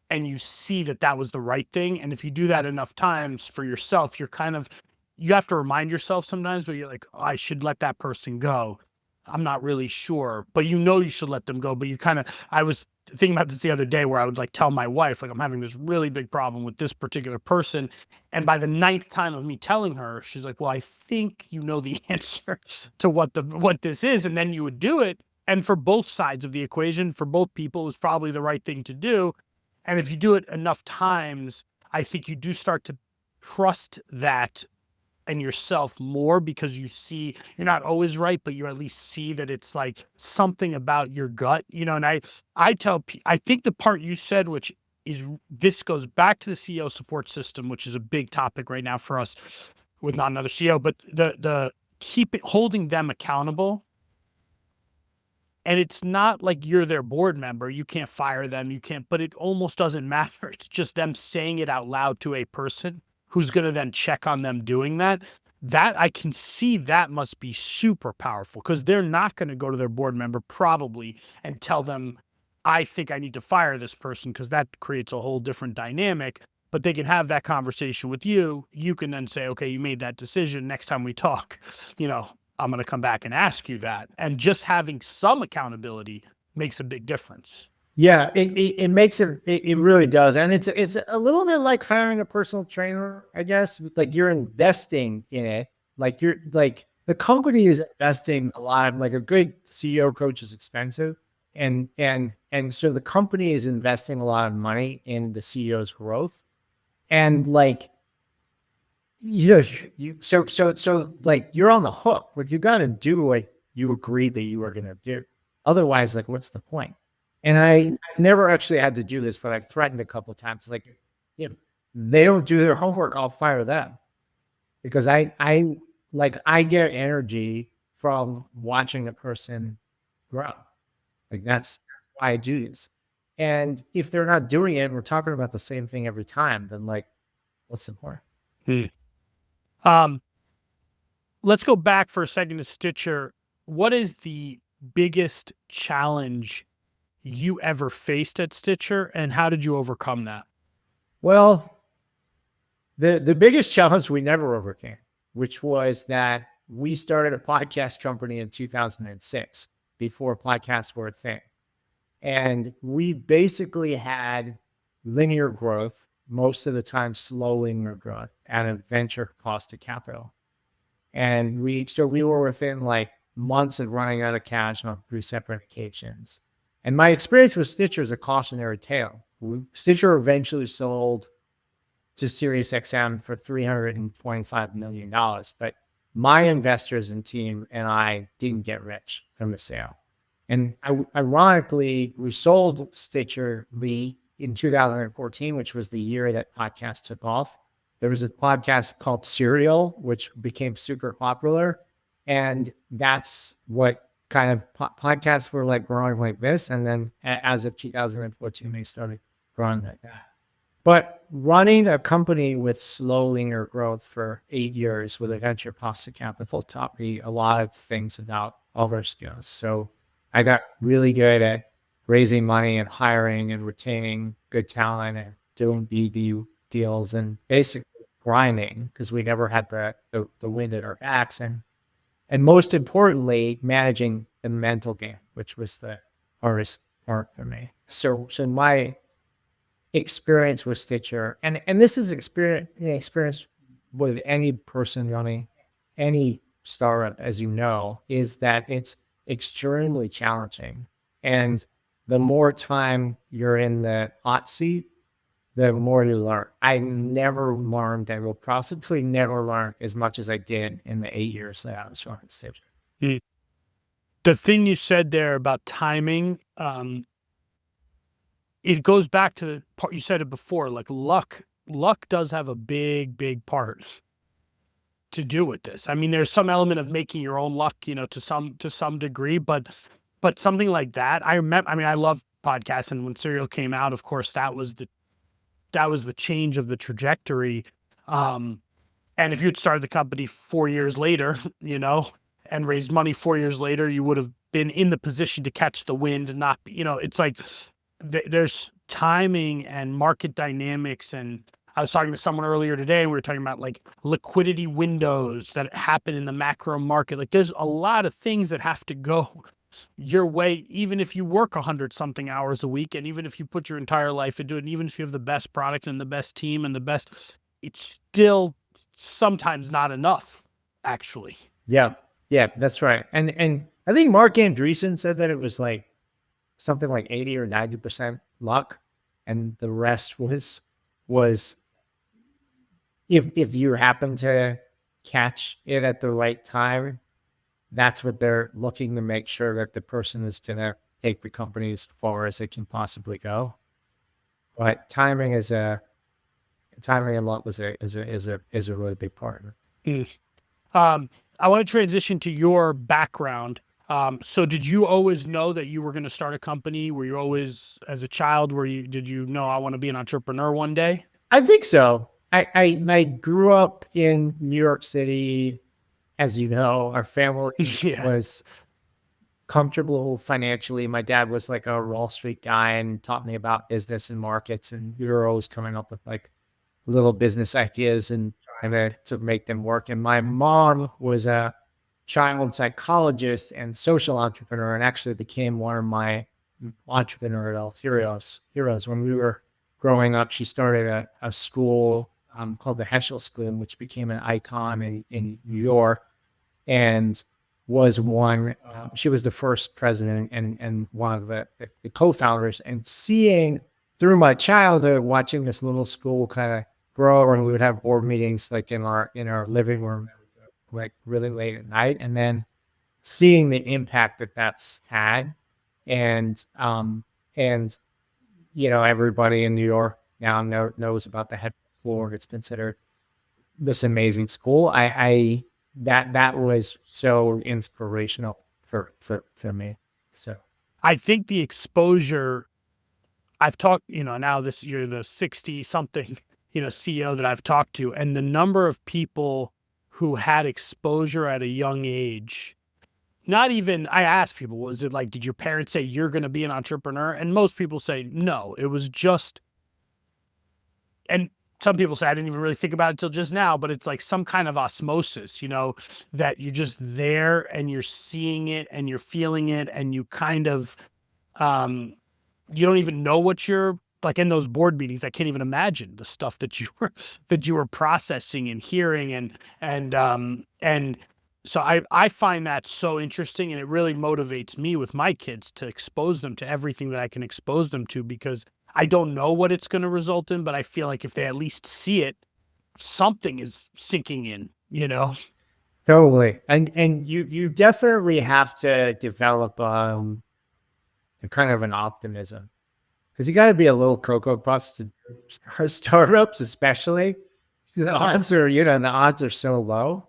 and you see that that was the right thing. And if you do that enough times for yourself, you have to remind yourself sometimes where you're like, oh, I should let that person go. I'm not really sure, but you should let them go. But I was thinking about this the other day where I would like tell my wife, like, I'm having this really big problem with this particular person. And by the 9th time of me telling her, she's like, well, I think you know the answer to what this is. And then you would do it. And for both sides of the equation, for both people, it's probably the right thing to do. And if you do it enough times, I think you do start to trust that and yourself more, because you see you're not always right, but you at least see that it's like something about your gut, and I think the part you said, which is, this goes back to the CEO support system, which is a big topic right now for us with not another CEO, but the holding them accountable. And it's not like you're their board member. You can't fire them. But it almost doesn't matter. It's just them saying it out loud to a person who's going to then check on them doing that. That I can see that must be super powerful, because they're not going to go to their board member probably and tell them, I think I need to fire this person, because that creates a whole different dynamic. But they can have that conversation with you. You can then say, okay, you made that decision. Next time we talk, I'm going to come back and ask you that. And just having some accountability makes a big difference. Yeah, it makes it really does. And it's a little bit like hiring a personal trainer, I guess. Like, you're investing in it. Like, you're like, the company is investing a lot. Like, a great CEO coach is expensive. And so the company is investing a lot of money in the CEO's growth. And like, so like you're on the hook. Like you got to do what you agreed that you were going to do. Otherwise, like, what's the point? And I've never actually had to do this, but I've threatened a couple of times. Like, if they don't do their homework, I'll fire them, because I get energy from watching a person grow. Like that's why I do this. And if they're not doing it, and we're talking about the same thing every time, then like, what's the point? Um, let's go back for a second to Stitcher. What is the biggest challenge you ever faced at Stitcher, and how did you overcome that? Well, the biggest challenge we never overcame, which was that we started a podcast company in 2006 before podcasts were a thing. And we basically had linear growth, most of the time slow linear growth, at a venture cost of capital. And we were within like months of running out of cash on 3 separate occasions. And my experience with Stitcher is a cautionary tale. Stitcher eventually sold to SiriusXM for $325 million. But my investors and team and I didn't get rich from the sale. And ironically, we sold Stitcher in 2014, which was the year that podcasts took off. There was a podcast called Serial, which became super popular. And that's what kind of podcasts were like growing like this. And then as of 2014, they started growing like that. But running a company with slow linear growth for 8 years with a venture cost of capital taught me a lot of things about all of our skills. So I got really good at raising money and hiring and retaining good talent and doing BD deals and basically grinding, because we never had the wind at our backs. And most importantly, managing the mental game, which was the hardest part for me. So my experience with Stitcher, and this is experience with any person running any startup, as you know, is that it's extremely challenging. And the more time you're in the hot seat, the more you learn. I never learned, I will probably never learn as much as I did in the 8 years that I was running Stitcher. The thing you said there about timing, it goes back to the part you said it before, like luck does have a big part to do with this. I mean, there's some element of making your own luck, to some degree, but something like that. I remember, I mean, I love podcasts, and when Serial came out, of course, that was the change of the trajectory. And if you'd started the company 4 years later, and raised money 4 years later, you would have been in the position to catch the wind and not, it's like there's timing and market dynamics. And I was talking to someone earlier today, and we were talking about like liquidity windows that happen in the macro market. Like there's a lot of things that have to go your way, even if you work 100 something hours a week, and even if you put your entire life into it, and even if you have the best product and the best team and the best, it's still sometimes not enough, actually. Yeah, that's right. And I think Mark Andreessen said that it was like something like 80 or 90% luck, and the rest was if you happen to catch it at the right time, that's what they're looking to make sure that the person is going to take the company as far as it can possibly go. But timing and luck is a really big part. I want to transition to your background. So did you always know that you were going to start a company? Were you always, as a child, did you know I want to be an entrepreneur one day? I think so. I grew up in New York City. As you know, our family was comfortable financially. My dad was like a Wall Street guy and taught me about business and markets, and we were always coming up with like little business ideas and trying to make them work. And my mom was a child psychologist and social entrepreneur, and actually became one of my entrepreneurial heroes. When we were growing up, she started a school called the Heschel School, which became an icon in New York. And was one. She was the first president and one of the co-founders. And seeing through my childhood, watching this little school kind of grow, and we would have board meetings like in our living room, like really late at night, and then seeing the impact that that's had, and and everybody in New York now knows about the head floor. It's considered this amazing school. That was so inspirational for me. So I think the exposure I've talked, now you're the 60 something, CEO that I've talked to, and the number of people who had exposure at a young age. Not even, I asked people, was it like, did your parents say you're going to be an entrepreneur? And most people say no. It was just, and some people say I didn't even really think about it till just now, but it's like some kind of osmosis, that you're just there and you're seeing it and you're feeling it, and you kind of, you don't even know what you're like in those board meetings. I can't even imagine the stuff that you were processing and hearing, and so I find that so interesting, and it really motivates me with my kids to expose them to everything that I can expose them to, because I don't know what it's going to result in, but I feel like if they at least see it, something is sinking in, totally, and you definitely have to develop a kind of an optimism, because you got to be a little cocoa puffs to start startups, especially. The odds are, the odds are so low,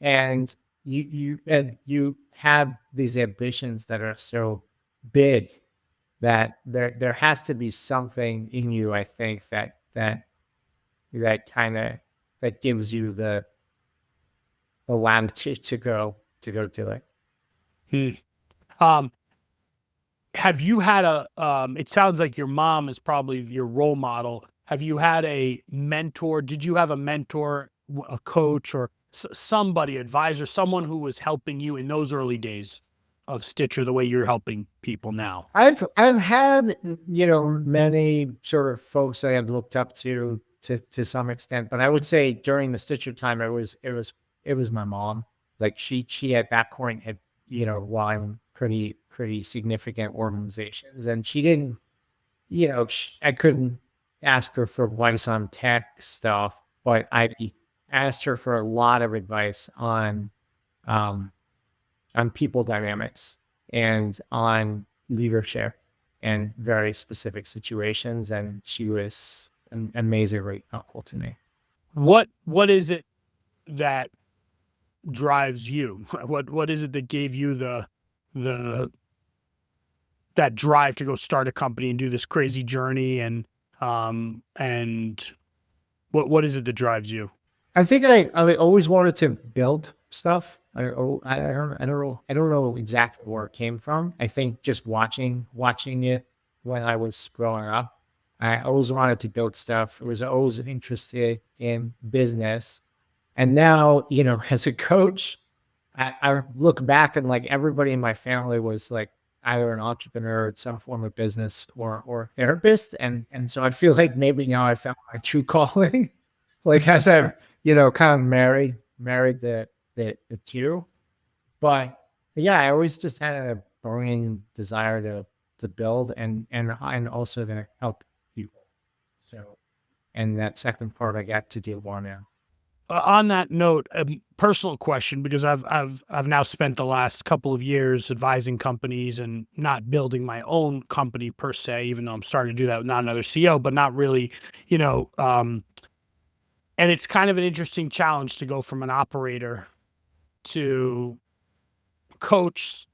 and you have these ambitions that are so big that there has to be something in you, I think, that kind of that gives you the land to go do it. Have you had it sounds like your mom is probably your role model. Have you had a mentor? Did you have a mentor, a coach, or somebody, advisor, someone who was helping you in those early days of Stitcher the way you're helping people now? I've had, many sort of folks that I've looked up to some extent, but I would say during the Stitcher time, it was my mom. Like she at that point had, run pretty significant organizations, and she didn't, I couldn't ask her for advice on tech stuff, but I asked her for a lot of advice on people dynamics and on leadership in very specific situations, and she was amazingly helpful to me. What is it that drives you? What is it that gave you the that drive to go start a company and do this crazy journey, and what is it that drives you? I think I always wanted to build stuff. I don't know exactly where it came from. I think just watching it when I was growing up, I always wanted to build stuff. I was always interested in business, and now, as a coach, I look back and like everybody in my family was like either an entrepreneur or some form of business or therapist, and so I feel like maybe now I found my true calling, like as I've kind of married the two. But yeah, I always just had a burning desire to build and also to help people. So, and that second part I got to deal more now. On that note, a personal question, because I've now spent the last couple of years advising companies and not building my own company per se, even though I'm starting to do that with not another CEO, but not really, and it's kind of an interesting challenge to go from an operator to coach,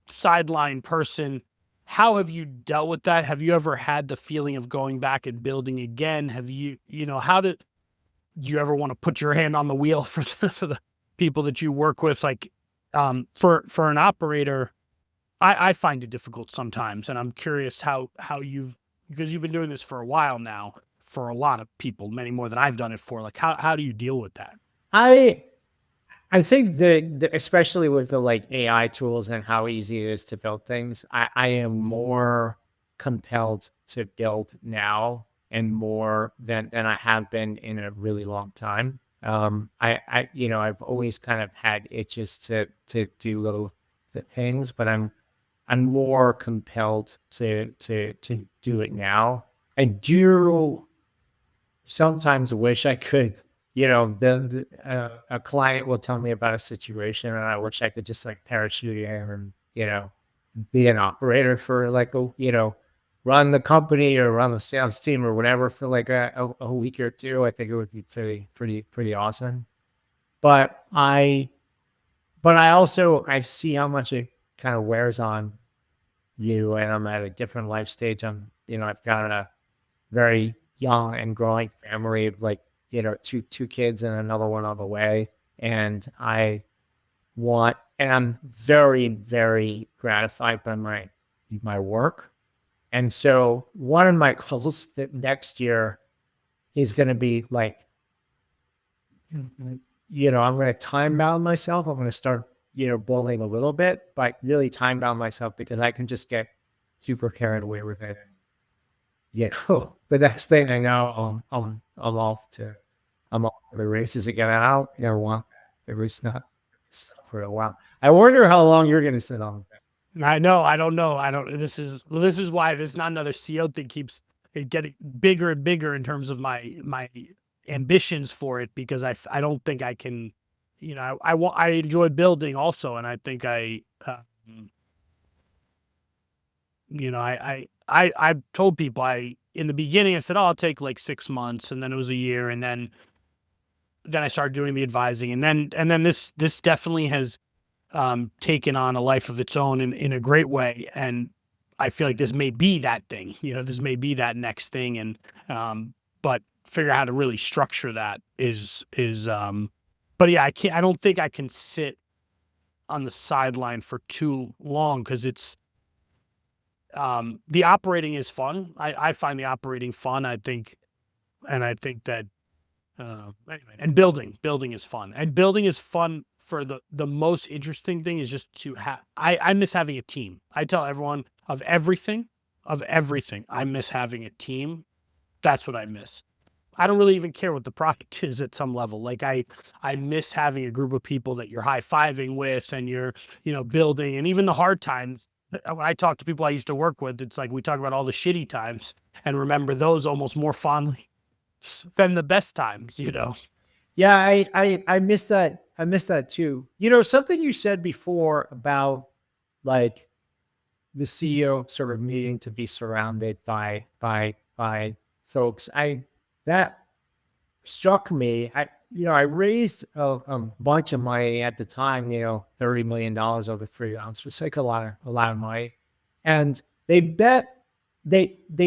sideline person. How have you dealt with that? Have you ever had the feeling of going back and building again? Have you, do you ever want to put your hand on the wheel for the people that you work with? Like, for an operator, I find it difficult sometimes, and I'm curious how because you've been doing this for a while now, for a lot of people, many more than I've done it for. Like, how do you deal with that? I think that especially with the like AI tools and how easy it is to build things, I am more compelled to build now and more than I have been in a really long time. I've always kind of had itches to do little things, but I'm more compelled to do it now. I do sometimes wish I could, a client will tell me about a situation and I wish I could just like parachute in and, be an operator for like run the company or run the sales team or whatever for like a week or two. I think it would be pretty awesome. But I see how much it kind of wears on you, and I'm at a different life stage. I've got a very young and growing family of like, two kids and another one on the way. And I'm very, very gratified by my work. And so one of my goals that next year is going to be like, I'm going to time bound myself. I'm going to start, bowling a little bit, but really time bound myself because I can just get super carried away with it. Yeah, the next thing I know, I'm off to the races again. And I don't ever want the race not for a while. I wonder how long you're going to sit on that. I know. I don't know. This is why this not another CO thing keeps it getting bigger and bigger in terms of my ambitions for it, because I don't think I can, I enjoy building also. And I think I've told people in the beginning, I said, oh, I'll take like 6 months, and then it was a year. And then I started doing the advising, and then this definitely has taken on a life of its own in a great way. And I feel like this may be that thing, this may be that next thing. And, but figure out how to really structure that but yeah, I don't think I can sit on the sideline for too long, because it's, the operating is fun. I find the operating fun. I think that, anyway, and building is fun, and building is fun. For the most interesting thing is just to have, I miss having a team. I tell everyone of everything, I miss having a team. That's what I miss. I don't really even care what the product is at some level. Like I miss having a group of people that you're high-fiving with, and you're, building. And even the hard times, when I talk to people I used to work with, it's like we talk about all the shitty times and remember those almost more fondly than the best times, Yeah, I miss that. I miss that too. Something you said before about like the CEO sort of needing to be surrounded by folks. That struck me. I raised a bunch of money at the time. $30 million over 3 rounds, which was like a lot of money, and they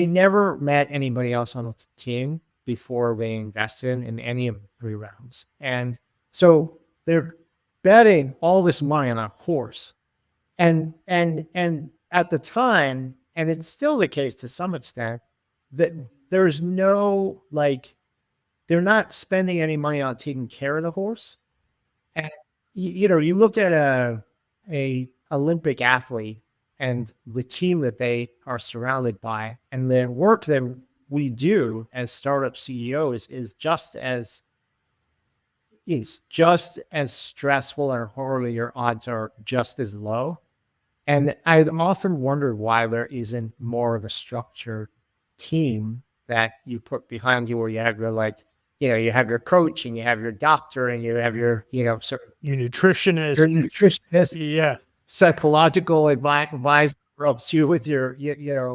never met anybody else on the team before they invested in any of the 3 rounds. And so they're betting all this money on a horse. And at the time, and it's still the case to some extent, that there's no like, they're not spending any money on taking care of the horse. And you look at a Olympic athlete and the team that they are surrounded by, and the work that we do as startup CEOs is just as stressful, and horribly your odds are just as low. And I often wondered why there isn't more of a structured team that you put behind you, where you have your you have your coach, and you have your doctor, and you have your your nutritionist, yeah, psychological advisor helps you with your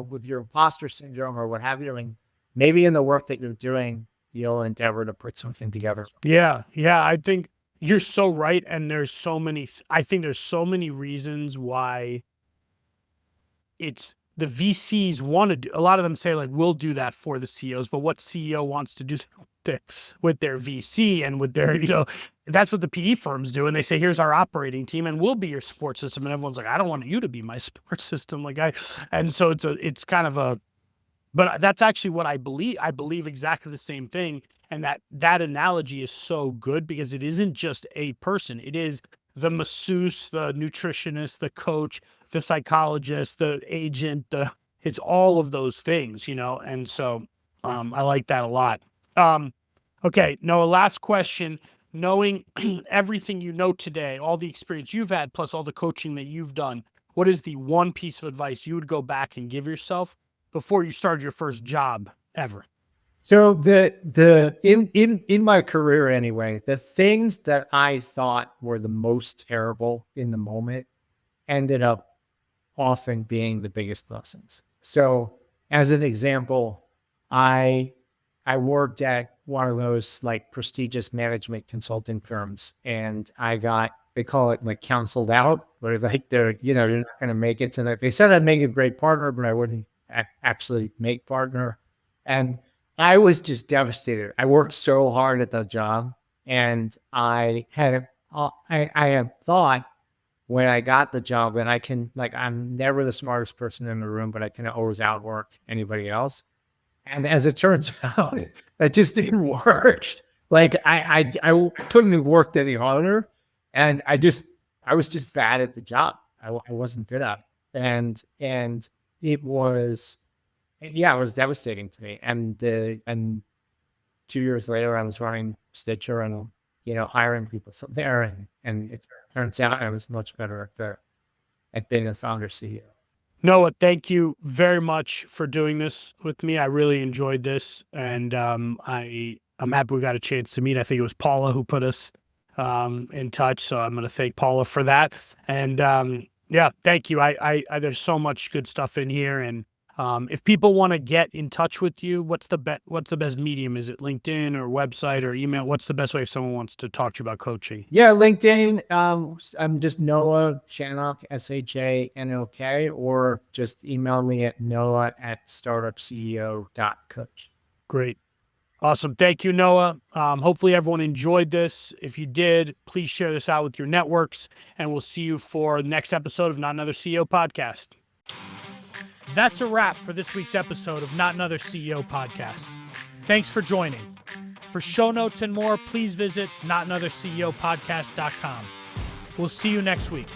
with your imposter syndrome or what have you. And maybe in the work that you're doing, you'll endeavor to put something together. Yeah. I think you're so right. And there's so many reasons why it's the VCs want to do. A lot of them say like, we'll do that for the CEOs, but what CEO wants to do with their VC and with their, that's what the PE firms do. And they say, here's our operating team and we'll be your support system. And everyone's like, I don't want you to be my support system. And so it's kind of but that's actually what I believe. I believe exactly the same thing. And that analogy is so good, because it isn't just a person. It is the masseuse, the nutritionist, the coach, the psychologist, the agent, it's all of those things, and so I like that a lot. Okay, Noah, last question. Knowing everything you know today, all the experience you've had, plus all the coaching that you've done, what is the one piece of advice you would go back and give yourself before you started your first job ever? So in my career anyway, the things that I thought were the most terrible in the moment ended up often being the biggest lessons. So as an example, I I worked at one of those like prestigious management consulting firms, and they call it like counseled out, where like you're not going to make it. So they said I'd make a great partner, but I wouldn't actually make partner. And I was just devastated. I worked so hard at the job, and I had thought when I got the job that I'm never the smartest person in the room, but I can always outwork anybody else. And as it turns out, that just didn't work. Like I couldn't have worked any harder, and I was just bad at the job. I wasn't good at it, and it was yeah, it was devastating to me. And 2 years later, I was running Stitcher and hiring people from there, and it turns out I was much better at being a founder CEO. Noah, thank you very much for doing this with me. I really enjoyed this, and I'm happy we got a chance to meet. I think it was Paula who put us in touch, so I'm going to thank Paula for that. And yeah, thank you. I there's so much good stuff in here, and if people want to get in touch with you, what's the best medium? Is it LinkedIn or website or email? What's the best way if someone wants to talk to you about coaching? Yeah, LinkedIn. I'm just Noah Shanok, SHANOK, or just email me at noah@startupceo.coach. Great. Awesome. Thank you, Noah. Hopefully everyone enjoyed this. If you did, please share this out with your networks, and we'll see you for the next episode of Not Another CEO Podcast. That's a wrap for this week's episode of Not Another CEO Podcast. Thanks for joining. For show notes and more, please visit notanotherceopodcast.com. We'll see you next week.